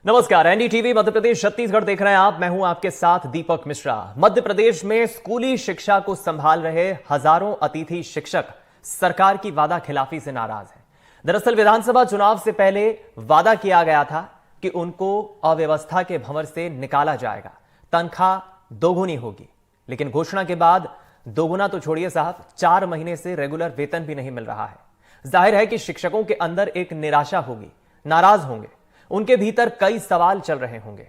नमस्कार, एनडीटीवी मध्य प्रदेश छत्तीसगढ़ देख रहे हैं आप। मैं हूं आपके साथ दीपक मिश्रा। मध्य प्रदेश में स्कूली शिक्षा को संभाल रहे हजारों अतिथि शिक्षक सरकार की वादा खिलाफी से नाराज हैं। दरअसल विधानसभा चुनाव से पहले वादा किया गया था कि उनको अव्यवस्था के भंवर से निकाला जाएगा, तनख्वाह दोगुनी होगी। लेकिन घोषणा के बाद दोगुना तो छोड़िए साहब, 4 महीने से रेगुलर वेतन भी नहीं मिल रहा है। जाहिर है कि शिक्षकों के अंदर एक निराशा होगी, नाराज होंगे, उनके भीतर कई सवाल चल रहे होंगे।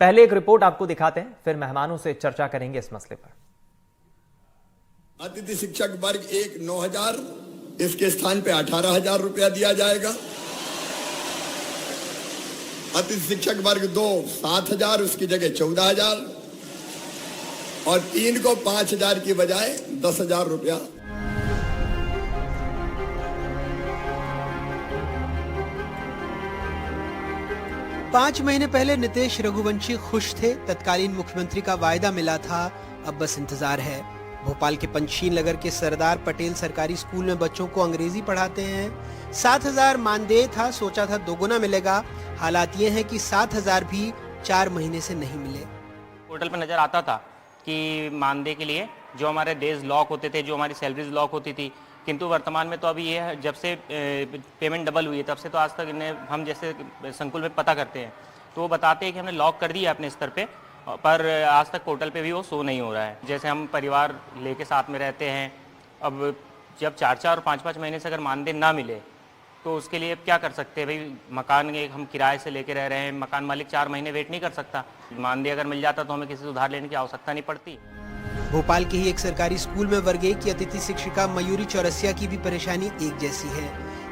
पहले एक रिपोर्ट आपको दिखाते हैं, फिर मेहमानों से चर्चा करेंगे इस मसले पर। अतिथि शिक्षक वर्ग 1 9,000, इसके स्थान पे 18,000 रुपया दिया जाएगा। अतिथि शिक्षक वर्ग 2 7,000, उसकी जगह 14,000, और 3 को 5,000 की बजाय 10,000 रुपया। पांच महीने पहले नीतीश रघुवंशी खुश थे, तत्कालीन मुख्यमंत्री का वायदा मिला था, अब बस इंतजार है। भोपाल के पंचशील नगर के सरदार पटेल सरकारी स्कूल में बच्चों को अंग्रेजी पढ़ाते हैं। 7,000 मानदेय था, सोचा था दोगुना मिलेगा। हालात ये हैं कि 7,000 भी 4 महीने से नहीं मिले। पोर्टल पर नजर आता था कि मानदेय के लिए जो हमारे डेज लॉक होते थे, जो हमारी सैलरीज लॉक होती थी, किंतु वर्तमान में तो अभी ये है, जब से पेमेंट डबल हुई है तब से तो आज तक इन्हें हम जैसे संकुल में पता करते हैं तो वो बताते हैं कि हमने लॉक कर दिया अपने स्तर पे, पर आज तक पोर्टल पे भी वो शो नहीं हो रहा है। जैसे हम परिवार लेके साथ में रहते हैं, अब जब 4-4 और 5-5 महीने से अगर मानदेय ना मिले तो उसके लिए क्या कर सकते हैं भाई। मकान एक हम किराए से लेके रह रहे हैं, मकान मालिक 4 महीने वेट नहीं कर सकता। मानदेय अगर मिल जाता तो हमें किसी से उधार लेने की आवश्यकता नहीं पड़ती। भोपाल के ही एक सरकारी स्कूल में वर्ग 1 की अतिथि शिक्षिका मयूरी चौरसिया की भी परेशानी एक जैसी है।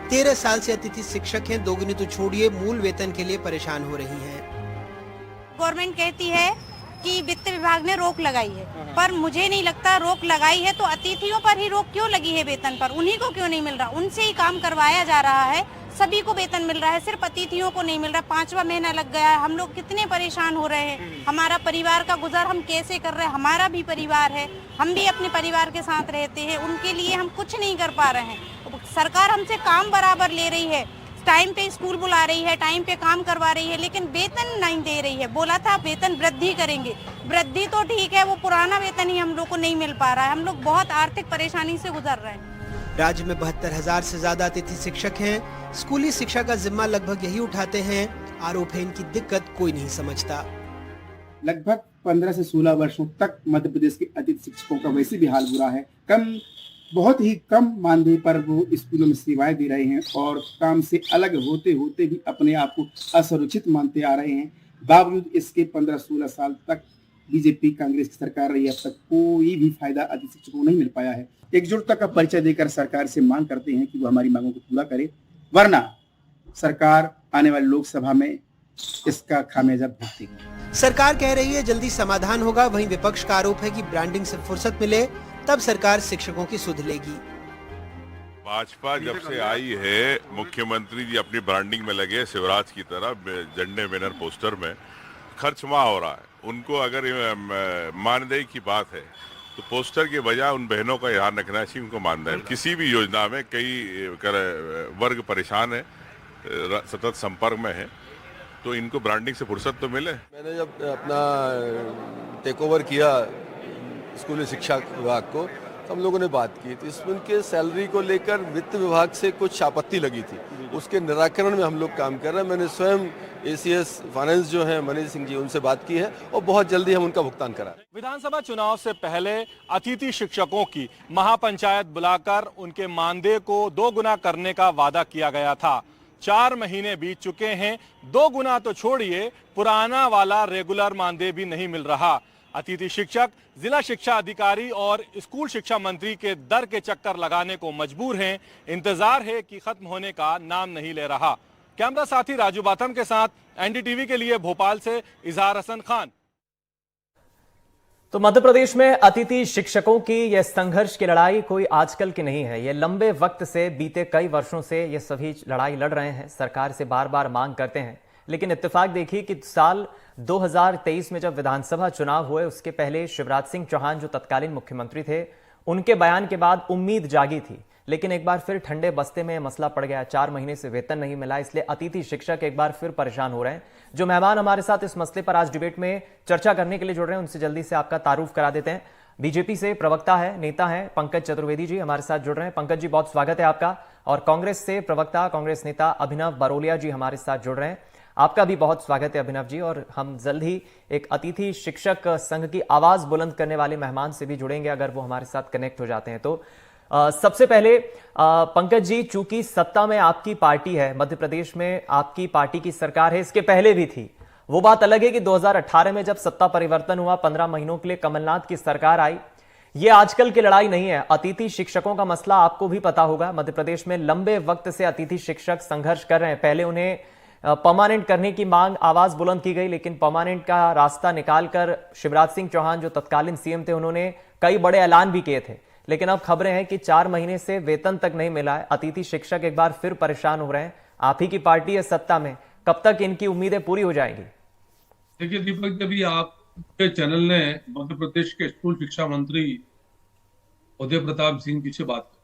13 साल से अतिथि शिक्षक हैं, दोगुनी तो छोड़िए मूल वेतन के लिए परेशान हो रही हैं। गवर्नमेंट कहती है कि वित्त विभाग ने रोक लगाई है, पर मुझे नहीं लगता रोक लगाई है तो अतिथियों पर ही रोक क्यों लगी है, वेतन पर उन्हीं को क्यों नहीं मिल रहा। उनसे ही काम करवाया जा रहा है, सभी को वेतन मिल रहा है, सिर्फ अतिथियों को नहीं मिल रहा। 5वां महीना लग गया है, हम लोग कितने परेशान हो रहे हैं। हमारा परिवार का गुजार हम कैसे कर रहे हैं, हमारा भी परिवार है, हम भी अपने परिवार के साथ रहते हैं, उनके लिए हम कुछ नहीं कर पा रहे हैं। सरकार हमसे काम बराबर ले रही है, टाइम पे स्कूल बुला रही है, टाइम पे काम करवा रही है, लेकिन वेतन नहीं दे रही है। बोला था वेतन वृद्धि करेंगे, वृद्धि तो ठीक है, वो पुराना वेतन ही हम लोग को नहीं मिल पा रहा है। हम लोग बहुत आर्थिक परेशानी से गुजर रहे हैं। राज्य में 72,000 से ज्यादा अतिथि शिक्षक हैं। स्कूली शिक्षा का जिम्मा लगभग यही उठाते हैं। आरोप है इनकी दिक्कत कोई नहीं समझता। लगभग 15 से 16 वर्षों तक मध्य प्रदेश के अतिथि शिक्षकों का वैसे भी हाल बुरा है। बहुत ही कम मानदेय पर वो स्कूलों में सेवाएं दे रहे हैं और काम से अलग होते होते भी अपने आप को असुरक्षित मानते आ रहे हैं। बावजूद इसके 15-16 साल तक बीजेपी कांग्रेस की सरकार रही, अब तक कोई भी फायदा अतिथि शिक्षकों को नहीं मिल पाया है। एकजुटता का परिचय देकर सरकार से मांग करते हैं कि वो हमारी मांगों को पूरा करे, वरना सरकार आने वाली लोकसभा में इसका खामियाजा भुगतेगी। सरकार कह रही है जल्दी समाधान होगा, वहीं विपक्ष का आरोप है कि ब्रांडिंग से फुर्सत मिले तब सरकार शिक्षकों की सुध लेगी। भाजपा जब से आई है, मुख्यमंत्री जी अपनी ब्रांडिंग में लगे, शिवराज की तरह झंडे बैनर पोस्टर में खर्च वहाँ हो रहा है। उनको अगर मानदेय की बात है तो पोस्टर के बजाय उन बहनों का ध्यान रखना चाहिए, उनको मानदेय। किसी भी योजना में कई वर्ग परेशान है, सतत संपर्क में है, तो इनको ब्रांडिंग से फुर्सत तो मिले। मैंने जब अपना टेक ओवर किया स्कूली शिक्षा विभाग को, हम लोगों ने बात की तो इसमें उनके सैलरी को लेकर वित्त विभाग से कुछ आपत्ति लगी थी, उसके निराकरण में हम लोग काम कर रहे हैं। मैंने स्वयं ACS फाइनेंस जो है मनीष सिंह जी, उनसे बात की है और बहुत जल्दी हम उनका भुगतान करा। विधानसभा चुनाव से पहले अतिथि शिक्षकों की महापंचायत बुलाकर उनके मानदेय को 2 गुना करने का वादा किया गया था। 4 महीने बीत चुके हैं, 2 गुना तो छोड़िए पुराना वाला रेगुलर मानदेय भी नहीं मिल रहा। अतिथि शिक्षक जिला शिक्षा अधिकारी और स्कूल शिक्षा मंत्री के दर के चक्कर लगाने को मजबूर हैं। इंतजार है कि खत्म होने का नाम नहीं ले रहा। कैमरा साथी राजू बाथम के साथ एनडीटीवी के लिए भोपाल से इजहार हसन खान। तो मध्य प्रदेश में अतिथि शिक्षकों की यह संघर्ष की लड़ाई कोई आजकल की नहीं है। ये लंबे वक्त से, बीते कई वर्षों से ये सभी लड़ाई लड़ रहे हैं, सरकार से बार बार मांग करते हैं। लेकिन इत्तेफाक देखिए कि साल 2023 में जब विधानसभा चुनाव हुए, उसके पहले शिवराज सिंह चौहान जो तत्कालीन मुख्यमंत्री थे, उनके बयान के बाद उम्मीद जागी थी लेकिन एक बार फिर ठंडे बस्ते में मसला पड़ गया। 4 महीने से वेतन नहीं मिला, इसलिए अतिथि शिक्षक एक बार फिर परेशान हो रहे हैं। जो मेहमान हमारे साथ इस मसले पर आज डिबेट में चर्चा करने के लिए जुड़ रहे हैं, उनसे जल्दी से आपका तारुफ करा देते हैं। बीजेपी से प्रवक्ता है, नेता है पंकज चतुर्वेदी जी हमारे साथ जुड़ रहे हैं। पंकज जी, बहुत स्वागत है आपका। और कांग्रेस से प्रवक्ता, कांग्रेस नेता अभिनव बरोलिया जी हमारे साथ जुड़ रहे हैं। आपका भी बहुत स्वागत है अभिनव जी। और हम जल्द ही एक अतिथि शिक्षक संघ की आवाज बुलंद करने वाले मेहमान से भी जुड़ेंगे, अगर वो हमारे साथ कनेक्ट हो जाते हैं तो। सबसे पहले पंकज जी, चूंकि सत्ता में आपकी पार्टी है, मध्य प्रदेश में आपकी पार्टी की सरकार है, इसके पहले भी थी। वो बात अलग है कि 2018 में जब सत्ता परिवर्तन हुआ, 15 महीनों के लिए कमलनाथ की सरकार आई। ये आजकल की लड़ाई नहीं है। अतिथि शिक्षकों का मसला आपको भी पता होगा, मध्य प्रदेश में लंबे वक्त से अतिथि शिक्षक संघर्ष कर रहे हैं। पहले उन्हें परमानेंट करने की मांग, आवाज बुलंद की गई, लेकिन परमानेंट का रास्ता निकालकर शिवराज सिंह चौहान जो तत्कालीन सीएम थे, उन्होंने कई बड़े ऐलान भी किए थे। लेकिन अब खबरें हैं कि 4 महीने से वेतन तक नहीं मिला है। अतिथि शिक्षक एक बार फिर परेशान हो रहे हैं। आप ही की पार्टी है सत्ता में, कब तक इनकी उम्मीदें पूरी हो जाएंगी? देखिए दीपक, जब ये आपके चैनल ने मध्य प्रदेश के स्कूल शिक्षा मंत्री उदय प्रताप सिंह जी से बात की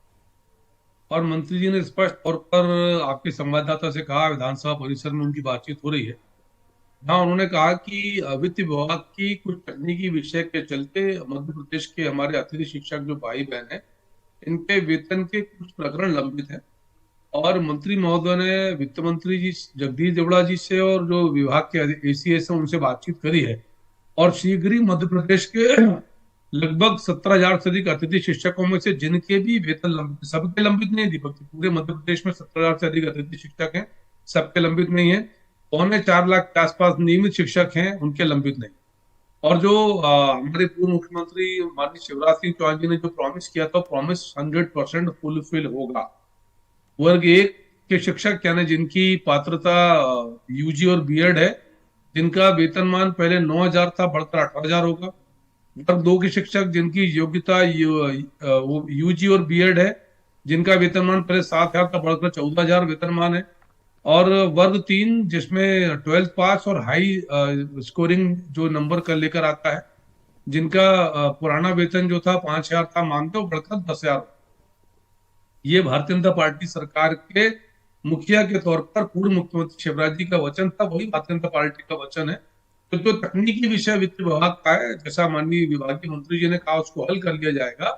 और मंत्री जी ने स्पष्ट तौर पर आपके संवाददाता से कहा, विधानसभा परिसर में उनकी बातचीत हो रही है, जहां उन्होंने कहा कि वित्त विभाग की कुछ तकनीकी विषय के चलते मध्य प्रदेश के हमारे अतिथि शिक्षक जो भाई बहन हैं, इनके वेतन के कुछ प्रकरण लंबित हैं। और मंत्री महोदय ने वित्त मंत्री जी जगदीश देवड़ा जी से और जो विभाग के एसीएस हैं उनसे बातचीत करी है और शीघ्र ही मध्य प्रदेश के लगभग 17,000 से अधिक अतिथि शिक्षकों में से जिनके भी वेतन लंबित, सबके लंबित नहीं दीपक, पूरे मध्य प्रदेश में 17,000 से अधिक अतिथि शिक्षक हैं, सबके लंबित नहीं है। 4.25 लाख के आसपास नियमित शिक्षक हैं, उनके लंबित नहीं। और जो हमारे पूर्व मुख्यमंत्री माननीय शिवराज सिंह चौहान जी ने जो प्रॉमिस किया था, प्रॉमिस 100% फुलफिल होगा। वर्ग 1 के शिक्षक यानी जिनकी पात्रता यूजी और बीएड है, जिनका वेतनमान पहले 9,000 था, बढ़कर 18,000 होगा। वर्ग 2 के शिक्षक जिनकी योग्यता यूजी और बीएड है, जिनका वेतनमान पहले 7,000 था, बढ़कर 14,000 वेतनमान है। और वर्ग 3 जिसमें 12th पास और हाई स्कोरिंग जो नंबर कर लेकर आता है, जिनका पुराना वेतन जो था 5,000 था मानते, बढ़कर 10,000। ये भारतीय जनता पार्टी सरकार के मुखिया के तौर पर पूर्व मुख्यमंत्री शिवराज जी का वचन था, वही भारतीय जनता पार्टी का वचन है। तो जो तकनीकी विषय वित्त विभाग का है, जैसा माननीय विभागीय मंत्री जी ने कहा, उसको हल कर लिया जाएगा।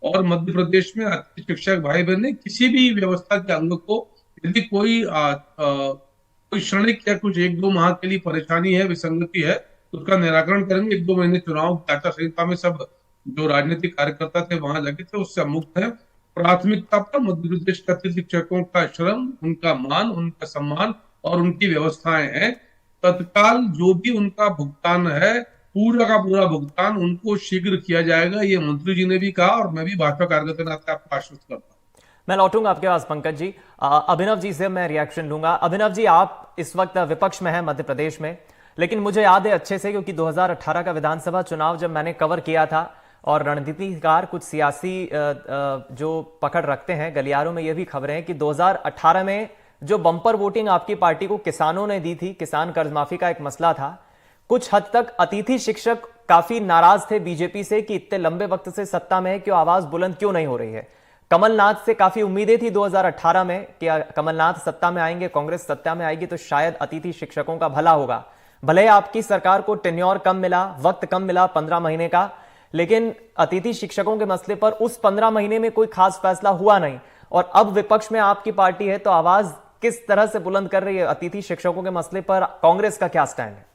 और मध्य प्रदेश में अतिथि शिक्षक भाई बहन ने किसी भी व्यवस्था के अंग को यदि कोई क्षणिक या कुछ 1-2 माह के लिए परेशानी है, विसंगति है, तो उसका निराकरण करेंगे। 1-2 महीने चुनाव आचार संहिता में सब जो राजनीतिक कार्यकर्ता थे वहां लगे थे, उससे मुक्त है। प्राथमिकता पर मध्य प्रदेश के अतिथि शिक्षकों का श्रम, उनका मान, उनका सम्मान और उनकी व्यवस्थाएं हैं। तत्काल जो भी उनका भुगतान है, पूरा का पूरा भुगतान उनको शीघ्र किया जाएगा, ये मंत्री जी ने भी कहा और मैं भी भाजपा कार्यकर्ता के नाते आपको आश्वस्त करता हूं। मैं लौटूंगा आपके पास पंकज जी। अभिनव जी से मैं रिएक्शन लूंगा। अभिनव जी, आप इस वक्त विपक्ष में हैं मध्य प्रदेश में, लेकिन मुझे याद है अच्छे से, क्योंकि 2018 का विधानसभा चुनाव जब मैंने कवर किया था और रणनीतिकार कुछ सियासी जो पकड़ रखते हैं गलियारों में, ये भी खबरें हैं कि 2018 में जो बम्पर वोटिंग आपकी पार्टी को किसानों ने दी थी, किसान कर्ज माफी का एक मसला था, कुछ हद तक अतिथि शिक्षक काफी नाराज थे बीजेपी से कि इतने लंबे वक्त से सत्ता में है, क्यों आवाज बुलंद क्यों नहीं हो रही है। कमलनाथ से काफी उम्मीदें थी 2018 में कि कमलनाथ सत्ता में आएंगे, कांग्रेस सत्ता में आएगी तो शायद अतिथि शिक्षकों का भला होगा। भले ही आपकी सरकार को टेन्योर कम मिला, वक्त कम मिला 15 महीने का, लेकिन अतिथि शिक्षकों के मसले पर उस 15 महीने में कोई खास फैसला हुआ नहीं। और अब विपक्ष में आपकी पार्टी है, तो आवाज किस तरह से बुलंद कर रही है अतिथि शिक्षकों के मसले पर? कांग्रेस का क्या स्टैंड है?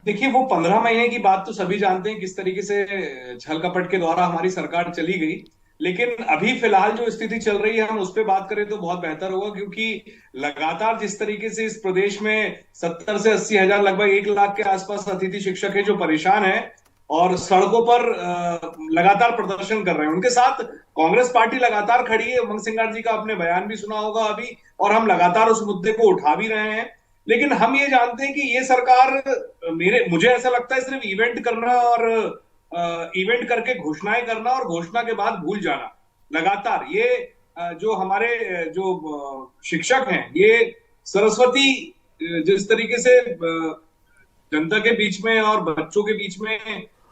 देखिए, वो 15 महीने की बात तो सभी जानते हैं किस तरीके से छल कपट के द्वारा हमारी सरकार चली गई, लेकिन अभी फिलहाल जो स्थिति चल रही है हम उस पर बात करें तो बहुत बेहतर होगा, क्योंकि लगातार जिस तरीके से इस प्रदेश में 70 से 80 हजार, लगभग 1 लाख के आसपास अतिथि शिक्षक है जो परेशान है और सड़कों पर लगातार प्रदर्शन कर रहे हैं। उनके साथ कांग्रेस पार्टी लगातार खड़ी है। उमंग सिंगार जी का आपने बयान भी सुना होगा अभी, और हम लगातार उस मुद्दे को उठा भी रहे हैं। लेकिन हम ये जानते हैं कि ये सरकार, मुझे ऐसा लगता है, सिर्फ इवेंट करना और इवेंट करके घोषणाएं करना और घोषणा के बाद भूल जाना, लगातार ये जो हमारे जो शिक्षक हैं, ये सरस्वती जिस तरीके से जनता के बीच में और बच्चों के बीच में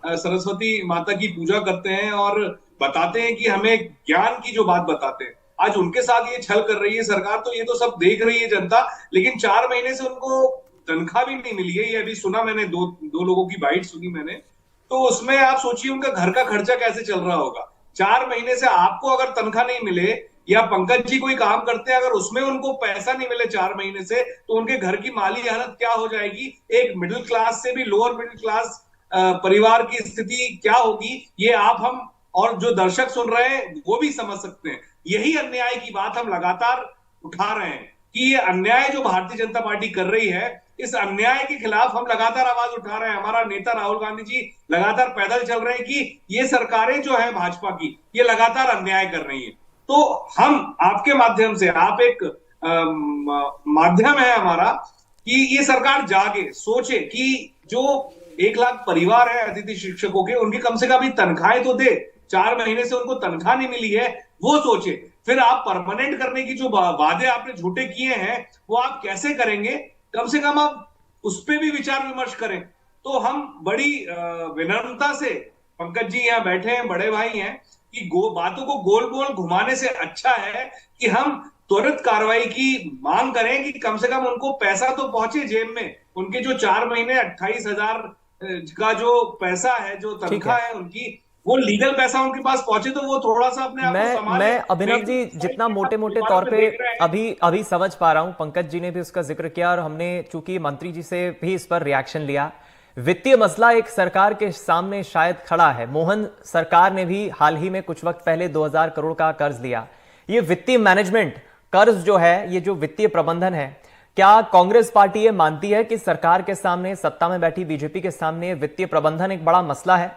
सरस्वती माता की पूजा करते हैं और बताते हैं कि हमें ज्ञान की जो बात बताते हैं, आज उनके साथ ये छल कर रही है सरकार। तो ये तो सब देख रही है जनता, लेकिन 4 महीने से उनको तनख्वाह भी नहीं मिली है। ये अभी सुना मैंने, दो लोगों की बाइट सुनी मैंने, तो उसमें आप सोचिए उनका घर का खर्चा कैसे चल रहा होगा। 4 महीने से आपको अगर तनख्वाह नहीं मिले, या पंकज जी कोई काम करते हैं अगर उसमें उनको पैसा नहीं मिले 4 महीने से, तो उनके घर की माली हालत क्या हो जाएगी। एक मिडिल क्लास से भी लोअर मिडिल क्लास परिवार की स्थिति क्या होगी, ये आप, हम और जो दर्शक सुन रहे हैं वो भी समझ सकते हैं। यही अन्याय की बात हम लगातार उठा रहे हैं कि ये अन्याय जो भारतीय जनता पार्टी कर रही है, इस अन्याय के खिलाफ हम लगातार आवाज उठा रहे हैं। हमारा नेता राहुल गांधी जी लगातार पैदल चल रहे हैं कि ये सरकारें जो है भाजपा की, ये लगातार अन्याय कर रही है। तो हम आपके माध्यम से, आप एक माध्यम है हमारा, कि ये सरकार जागे, सोचे कि जो 1 लाख परिवार है अतिथि शिक्षकों के, उनकी कम से कम तनख्वाहें तो दे। 4 महीने से उनको तनख्वाह नहीं मिली है, वो सोचे। फिर आप परमानेंट करने की जो वादे आपने झूठे किए हैं, वो आप कैसे करेंगे, कम से कम आप उस पर भी विचार विमर्श करें। तो हम बड़ी विनम्रता से, पंकज जी यहाँ बैठे हैं, बड़े भाई हैं, कि बातों को गोल गोल घुमाने से अच्छा है कि हम त्वरित कार्रवाई की मांग करें कि कम से कम उनको पैसा तो पहुंचे जेब में। उनके जो 4 महीने 28,000 का जो पैसा है, जो तनख्वाह है उनकी, वो लीगल पैसा उनके पास पहुंचे, तो वो थोड़ा सा अपने आप को संभाले। मैं अभिनव जी जितना मोटे मोटे तौर पे अभी समझ पा रहा हूं, पंकज जी ने भी उसका जिक्र किया और हमने चूंकि मंत्री जी से भी इस पर रिएक्शन लिया। वित्तीय मसला एक सरकार के सामने शायद खड़ा है। मोहन सरकार ने भी हाल ही में कुछ वक्त पहले 2000 करोड़ का कर्ज लिया। ये वित्तीय मैनेजमेंट, कर्ज जो है, ये जो वित्तीय प्रबंधन है, क्या कांग्रेस पार्टी ये मानती है कि सरकार के सामने, सत्ता में बैठी बीजेपी के सामने वित्तीय प्रबंधन एक बड़ा मसला है?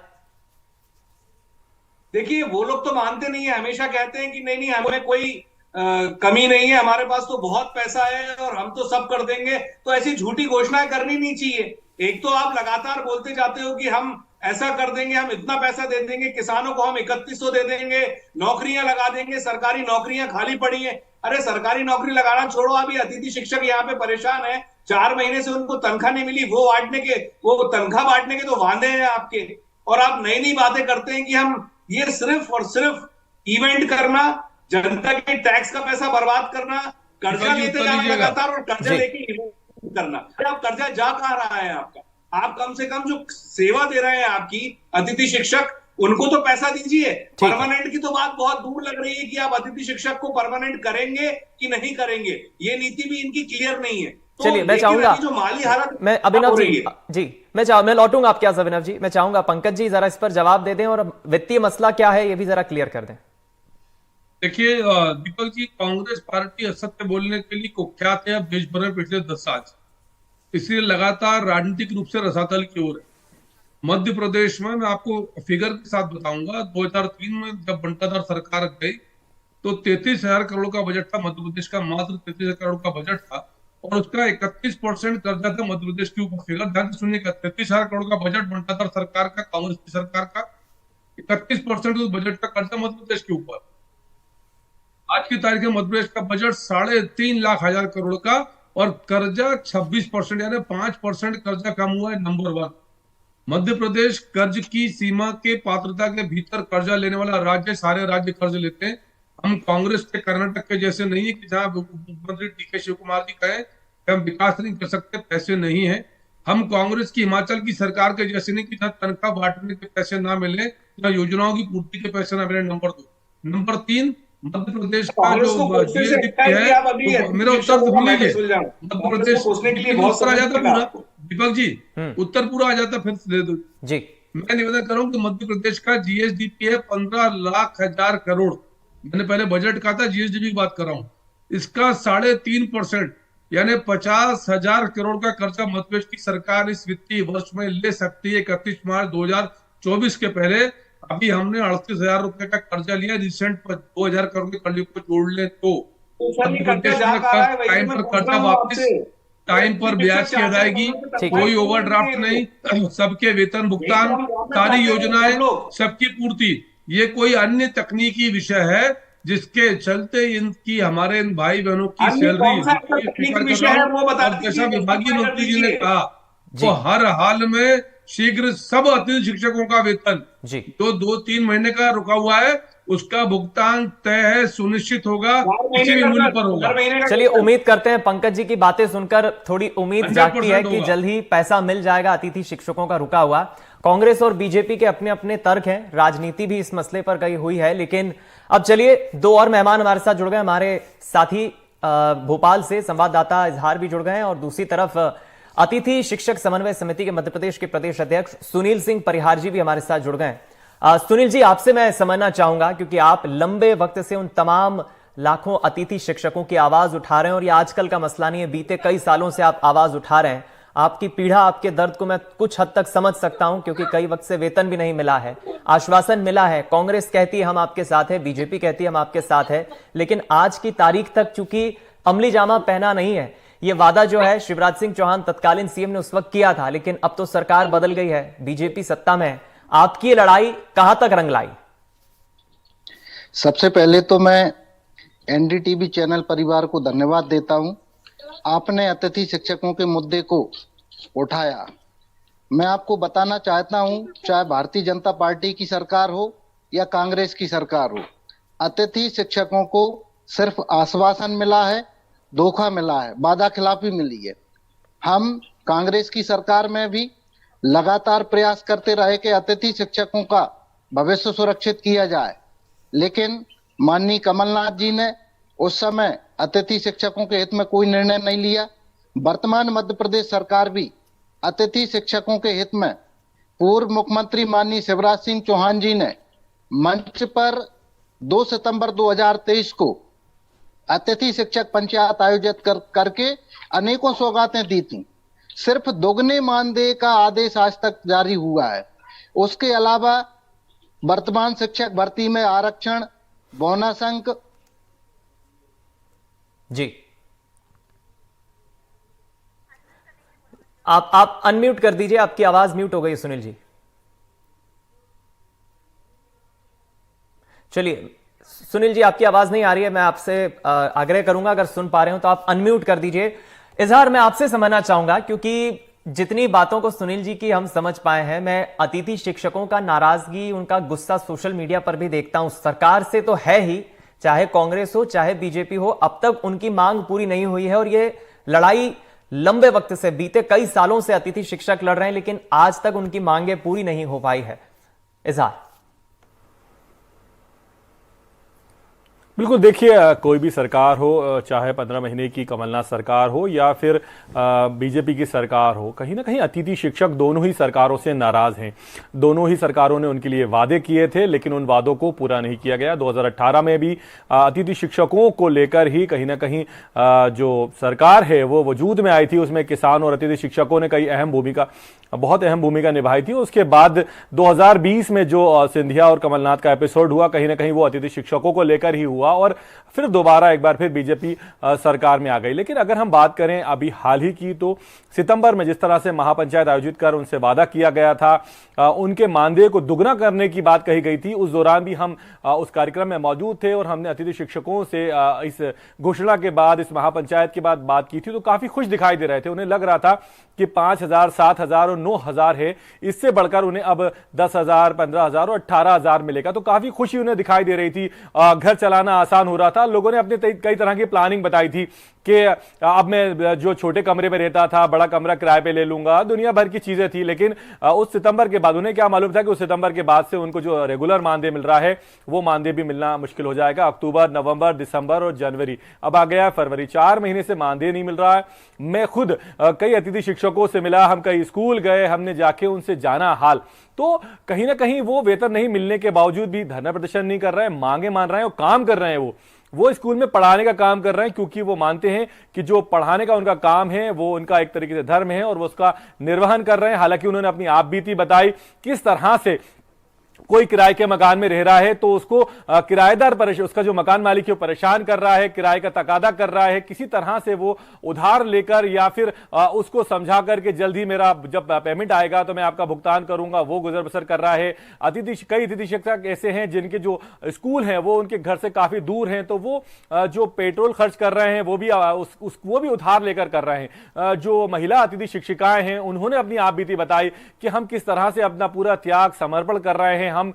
देखिए, वो लोग तो मानते नहीं है, हमेशा कहते हैं कि नहीं हमें कोई कमी नहीं है, हमारे पास तो बहुत पैसा है और हम तो सब कर देंगे। तो ऐसी झूठी घोषणाएं करनी नहीं चाहिए। एक तो आप लगातार बोलते जाते हो कि हम ऐसा कर देंगे, हम इतना पैसा दे देंगे, किसानों को हम 3100 दे देंगे, नौकरियां लगा देंगे, सरकारी नौकरियां खाली पड़ी हैं। अरे सरकारी नौकरी लगाना छोड़ो, अभी अतिथि शिक्षक यहाँ पे परेशान है, 4 महीने से उनको तनख्वाह नहीं मिली, वो तनख्वाह बांटने के तो वादे हैं आपके, और आप नई नई बातें करते हैं कि हम ये सिर्फ और सिर्फ इवेंट करना, जनता के टैक्स का पैसा बर्बाद करना, कर्जा लेते जाना लगातार और कर्जा लेके करना। अब कर्जा जा कहां रहा है आपका? आप कम से कम जो सेवा दे रहे हैं आपकी अतिथि शिक्षक, उनको तो पैसा दीजिए। परमानेंट की तो बात बहुत दूर लग रही है कि आप अतिथि शिक्षक को परमानेंट करेंगे कि नहीं करेंगे, ये नीति भी इनकी क्लियर नहीं है। तो चलिए, मैं चाहूंगा, जो माली हालत, मैं अभिनव जी मैं लौटूंगा आपके पास। अभिनव जी, मैं चाहूंगा पंकज जी जरा इस पर जवाब दे दें और वित्तीय मसला क्या है ये भी जरा क्लियर कर दें। देखिए दीपक जी, कांग्रेस पार्टी असत्य बोलने के लिए कुख्यात है देश भर में पिछले 10 साल से, इसलिए लगातार राजनीतिक रूप से रसातल की ओर है। मध्य प्रदेश में मैं आपको फिगर के साथ बताऊंगा, 2003 में जब बंटाधार सरकार गई तो 33,000 करोड़ का बजट था मध्य प्रदेश का, मात्र 33,000 करोड़ का बजट था, और उसका 31% कर्जा था मध्य प्रदेश के ऊपर। फिगर ध्यान से सुनिएगा, 33,000 करोड़ का बजट बंटाधार सरकार का, कांग्रेस की सरकार का, 31% उस बजट का कर्जा मध्य प्रदेश के ऊपर। आज की तारीख में मध्य प्रदेश का बजट 3.5 लाख करोड़ का, और कर्जा 26%, यानी 5% कर्जा कम हुआ है। नंबर 1 मध्य प्रदेश कर्ज की सीमा के पात्रता के भीतर कर्जा लेने वाला राज्य, सारे राज्य कर्ज लेते हैं। हम कांग्रेस के कर्नाटक के जैसे नहीं है कि जहां मुख्यमंत्री डी.के. शिव कुमार जी कहे कि हम विकास नहीं कर सकते, पैसे नहीं है। हम कांग्रेस की हिमाचल की सरकार के जैसे नहीं कि जहां तनख्वाह बांटने के पैसे ना मिले, जहां योजनाओं की पूर्ति के पैसे ना मिले। नंबर 2। नंबर 3, मध्य प्रदेश का जो जीएसडीपी है, मेरा उत्तर सुन लीजिए, मध्य प्रदेश उत्तर आ जाता पूरा, दीपक जी उत्तर पूरा आ जाता, फिर दे दो जी। मैं निवेदन करूं कि मध्य प्रदेश का जीएसडीपी है 15 लाख करोड़। मैंने पहले बजट कहा था, जीएसडीपी की बात कर रहा हूं। इसका 3.5% यानी 50,000 करोड़ का कर्जा मध्य प्रदेश की सरकार इस वित्तीय वर्ष में ले सकती है 31 मार्च 2024 के पहले। अभी हमने 38,000 रुपए का कर्जा लिया, रिसेंट 2,000 करोड़ के कर्जे को जोड़ ले तो मध्य प्रदेश में टाइम पर कर्जा वापस, टाइम पर ब्याज की अदायगी, कोई ओवरड्राफ्ट नहीं, सबके वेतन भुगतान, सारी योजनाएं, सबकी पूर्ति। ये कोई अन्य तकनीकी विषय है जिसके चलते इनकी, हमारे इन भाई बहनों की सैलरी, जैसा विभागीय मंत्री जी ने कहा, वो हर हाल में शीघ्र सब अतिथि शिक्षकों का वेतन जी जो 2-3 महीने का रुका हुआ है उसका भुगतान तय है, सुनिश्चित होगा, किसी भी मूल्य पर होगा। चलिए उम्मीद करते हैं, पंकज जी की बातें सुनकर थोड़ी उम्मीद जागती है कि होगा। जल्द ही पैसा मिल जाएगा अतिथि शिक्षकों का रुका हुआ। कांग्रेस और बीजेपी के अपने अपने तर्क हैं, राजनीति भी इस मसले पर गई हुई है। लेकिन अब चलिए दो और मेहमान हमारे साथ जुड़ गए, हमारे साथी भोपाल से संवाददाता इजहार भी जुड़ गए हैं और दूसरी तरफ अतिथि शिक्षक समन्वय समिति के मध्य प्रदेश के प्रदेश अध्यक्ष सुनील सिंह परिहार जी भी हमारे साथ जुड़ गए हैं। सुनील जी, आपसे मैं समझना चाहूंगा क्योंकि आप लंबे वक्त से उन तमाम लाखों अतिथि शिक्षकों की आवाज उठा रहे हैं और ये आजकल का मसला नहीं है, बीते कई सालों से आप आवाज उठा रहे हैं। आपकी पीड़ा, आपके दर्द को मैं कुछ हद तक समझ सकता हूं क्योंकि कई वक्त से वेतन भी नहीं मिला है, आश्वासन मिला है, कांग्रेस कहती है हम आपके साथ है, बीजेपी कहती है हम आपके साथ है, लेकिन आज की तारीख तक चूंकि अमली जामा पहना नहीं है। ये वादा जो है शिवराज सिंह चौहान तत्कालीन सीएम ने उस वक्त किया था, लेकिन अब तो सरकार बदल गई है, बीजेपी सत्ता में है। आपकी ये लड़ाई कहां तक रंग लाई? सबसे पहले तो मैं एनडीटीवी चैनल परिवार को धन्यवाद देता हूं। आपने अतिथि शिक्षकों के मुद्दे को उठाया। मैं आपको बताना चाहता हूं, चाहे भारतीय जनता पार्टी की सरकार हो या कांग्रेस की सरकार हो, अतिथि शिक्षकों को सिर्फ आश्वासन मिला है, धोखा मिला है, वादा खिलाफी मिली है। हम कांग्रेस की सरकार में भी लगातार प्रयास करते रहे कि अतिथि शिक्षकों का भविष्य सुरक्षित किया जाए, लेकिन माननीय कमलनाथ जी ने उस समय अतिथि शिक्षकों के हित में कोई निर्णय नहीं लिया। वर्तमान मध्य प्रदेश सरकार भी अतिथि शिक्षकों के हित में पूर्व मुख्यमंत्री माननीय शिवराज सिंह चौहान जी ने मंच पर 2 सितंबर 2023 को अतिथि शिक्षक पंचायत आयोजित करके अनेकों सौगातें दी थी। सिर्फ दोगुने मानदेय का आदेश आज तक जारी हुआ है। उसके अलावा वर्तमान शिक्षक भर्ती में आरक्षण, बोनस अंक। जी आप अनम्यूट कर दीजिए, आपकी आवाज म्यूट हो गई सुनील जी। चलिए सुनील जी, आपकी आवाज नहीं आ रही है, मैं आपसे आग्रह करूंगा अगर सुन पा रहे हो तो आप अनम्यूट कर दीजिए। इजहार, मैं आपसे समझना चाहूंगा क्योंकि जितनी बातों को सुनील जी की हम समझ पाए हैं, मैं अतिथि शिक्षकों का नाराजगी, उनका गुस्सा सोशल मीडिया पर भी देखता हूं। सरकार से तो है ही, चाहे कांग्रेस हो चाहे बीजेपी हो, अब तक उनकी मांग पूरी नहीं हुई है और ये लड़ाई लंबे वक्त से, बीते कई सालों से अतिथि शिक्षक लड़ रहे हैं, लेकिन आज तक उनकी मांगे पूरी नहीं हो पाई है। इजहार। बिल्कुल, देखिए कोई भी सरकार हो, चाहे 15 महीने की कमलनाथ सरकार हो या फिर बीजेपी की सरकार हो, कहीं ना कहीं अतिथि शिक्षक दोनों ही सरकारों से नाराज हैं। दोनों ही सरकारों ने उनके लिए वादे किए थे लेकिन उन वादों को पूरा नहीं किया गया। 2018 में भी अतिथि शिक्षकों को लेकर ही कहीं ना कहीं जो सरकार है वो वजूद में आई थी, उसमें किसान और अतिथि शिक्षकों ने बहुत अहम भूमिका निभाई थी। उसके बाद 2020 में जो सिंधिया और कमलनाथ का एपिसोड हुआ, कहीं ना कहीं वो अतिथि शिक्षकों को लेकर ही हुआ और फिर दोबारा एक बार फिर बीजेपी सरकार में आ गई। लेकिन अगर हम बात करें अभी हाल ही की, तो सितंबर में जिस तरह से महापंचायत आयोजित कर उनसे वादा किया गया था, उनके मानदेय को दुगना करने की बात कही गई थी, उस दौरान भी हम उस कार्यक्रम में मौजूद थे और हमने अतिथि शिक्षकों से इस घोषणा के बाद, इस महापंचायत के बाद बात की थी, तो काफी खुश दिखाई दे रहे थे। उन्हें लग रहा था कि 5,000, 7,000 और 9,000 है, इससे बढ़कर उन्हें अब 10,000, 15,000 और 18,000 मिलेगा, तो काफी खुशी उन्हें दिखाई दे रही थी। घर चलाना आसान हो रहा था। लोगों ने अपने कई तरह की प्लानिंग बताई थी कि अब मैं जो छोटे कमरे में रहता था, बड़ा कमरा किराए पे ले लूंगा, दुनिया भर की चीजें थी। लेकिन उस सितंबर के बाद उन्हें क्या मालूम था कि उस सितंबर के बाद से उनको जो रेगुलर मानदेय मिल रहा है वो मानदेय भी मिलना मुश्किल हो जाएगा। अक्टूबर, नवंबर, दिसंबर और जनवरी, अब आ गया फरवरी, 4 महीने से मानदेय नहीं मिल रहा है। मैं खुद कई अतिथि शिक्षकों से मिला, हम कई स्कूल गए, हमने जाके उनसे जाना हाल, तो कहीं ना कहीं वो वेतन नहीं मिलने के बावजूद भी धरना प्रदर्शन नहीं कर रहे हैं, मांगे मान रहे हैं और काम कर रहे हैं। वो स्कूल में पढ़ाने का काम कर रहे हैं क्योंकि वो मानते हैं कि जो पढ़ाने का उनका काम है वो उनका एक तरीके से धर्म है और वो उसका निर्वहन कर रहे हैं। हालांकि उन्होंने अपनी आप बीती बताई, किस तरह से कोई किराए के मकान में रह रहा है तो उसको किराएदार उसका जो मकान मालिक है वो परेशान कर रहा है, किराए का तकादा कर रहा है, किसी तरह से वो उधार लेकर या फिर उसको समझा करके जल्दी मेरा जब पेमेंट आएगा तो मैं आपका भुगतान करूंगा, वो गुजर बसर कर रहा है। कई अतिथि शिक्षक ऐसे हैं जिनके जो स्कूल हैं वो उनके घर से काफी दूर हैं, तो वो जो पेट्रोल खर्च कर रहे हैं वो भी उधार लेकर कर रहे हैं। जो महिला अतिथि शिक्षिकाएं हैं उन्होंने अपनी आप बीती बताई कि हम किस तरह से अपना पूरा त्याग समर्पण कर रहे हैं, हम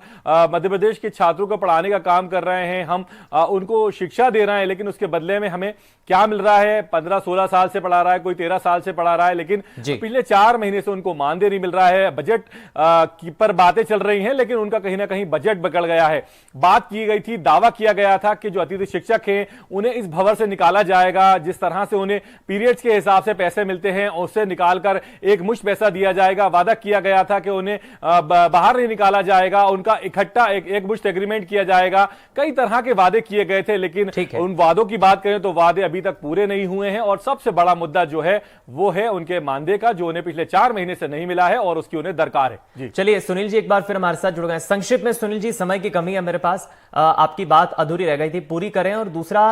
मध्य प्रदेश के छात्रों को पढ़ाने का काम कर रहे हैं, हम उनको शिक्षा दे रहे हैं, लेकिन उसके बदले में हमें क्या मिल रहा है? 15-16 साल से पढ़ा रहा है, कोई 13 साल से पढ़ा रहा है, लेकिन पिछले 4 महीने से उनको मानदेय नहीं मिल रहा है। बजट की पर बातें चल रही हैं, लेकिन उनका कहीं ना कहीं बजट बिगड़ गया है। बात की गई थी, दावा किया गया था कि जो अतिथि शिक्षक हैं उन्हें इस भंवर से निकाला जाएगा, जिस तरह से उन्हें पीरियड्स के हिसाब से पैसे मिलते हैं उससे निकालकर एक मुश्त पैसा दिया जाएगा। वादा किया गया था कि उन्हें बाहर नहीं निकाला जाएगा, उनका इकट्ठा एक मुश्त एग्रीमेंट किया जाएगा। कई तरह के वादे किए गए थे, लेकिन उन वादों की बात करें तो वादे अभी तक पूरे नहीं हुए हैं। और सबसे बड़ा मुद्दा जो है वो है उनके मानदेय का, जो उन्हें पिछले 4 महीने से नहीं मिला है और उसकी उन्हें दरकार है। जी चलिए सुनील जी एक बार फिर हमारे साथ जुड़ गए। संक्षिप्त में सुनील जी, समय की कमी है मेरे पास, आपकी बात अधूरी रह गई थी, पूरी करें। और दूसरा,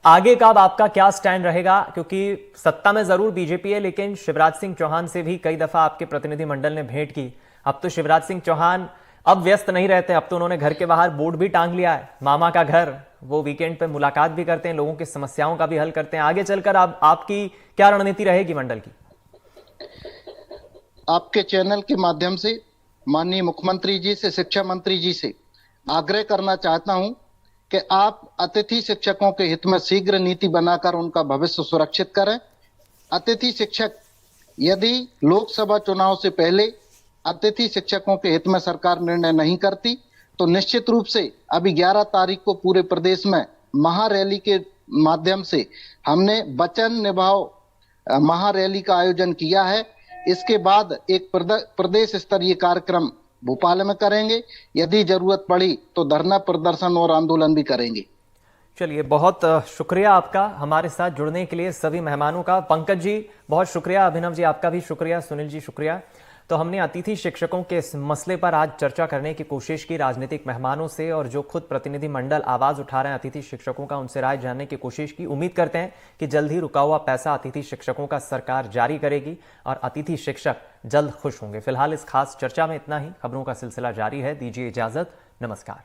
आगे का आपका क्या स्टैंड रहेगा? क्योंकि सत्ता में जरूर बीजेपी है, लेकिन शिवराज सिंह चौहान से भी कई दफा आपके प्रतिनिधि मंडल ने भेंट की। अब तो शिवराज सिंह चौहान अब व्यस्त नहीं रहते, अब तो उन्होंने घर के बाहर बोर्ड भी टांग लिया है, मामा का घर। वो वीकेंड पे मुलाकात भी करते हैं, लोगों की समस्याओं का भी हल करते हैं। आगे चलकर आपकी क्या रणनीति रहेगी मंडल की? आपके चैनल के माध्यम से माननीय मुख्यमंत्री जी से, शिक्षा मंत्री जी से आग्रह करना चाहता हूं कि आप अतिथि शिक्षकों के हित में शीघ्र नीति बनाकर उनका भविष्य सुरक्षित करें। अतिथि शिक्षक, यदि लोकसभा चुनाव से पहले अतिथि शिक्षकों के हित में सरकार निर्णय नहीं करती तो निश्चित रूप से अभी 11 तारीख को पूरे प्रदेश में महारैली के माध्यम से हमने वचन निभाओ महारैली का आयोजन किया है। इसके बाद एक प्रदेश स्तरीय कार्यक्रम भोपाल में करेंगे, यदि जरूरत पड़ी तो धरना प्रदर्शन और आंदोलन भी करेंगे। चलिए, बहुत शुक्रिया आपका हमारे साथ जुड़ने के लिए, सभी मेहमानों का। पंकज जी बहुत शुक्रिया, अभिनव जी आपका भी शुक्रिया, सुनील जी शुक्रिया। तो हमने अतिथि शिक्षकों के इस मसले पर आज चर्चा करने की कोशिश की राजनीतिक मेहमानों से, और जो खुद प्रतिनिधि मंडल आवाज उठा रहे हैं अतिथि शिक्षकों का, उनसे राय जानने की कोशिश की। उम्मीद करते हैं कि जल्द ही रुका हुआ पैसा अतिथि शिक्षकों का सरकार जारी करेगी और अतिथि शिक्षक जल्द खुश होंगे। फिलहाल इस खास चर्चा में इतना ही। खबरों का सिलसिला जारी है, दीजिए इजाजत, नमस्कार।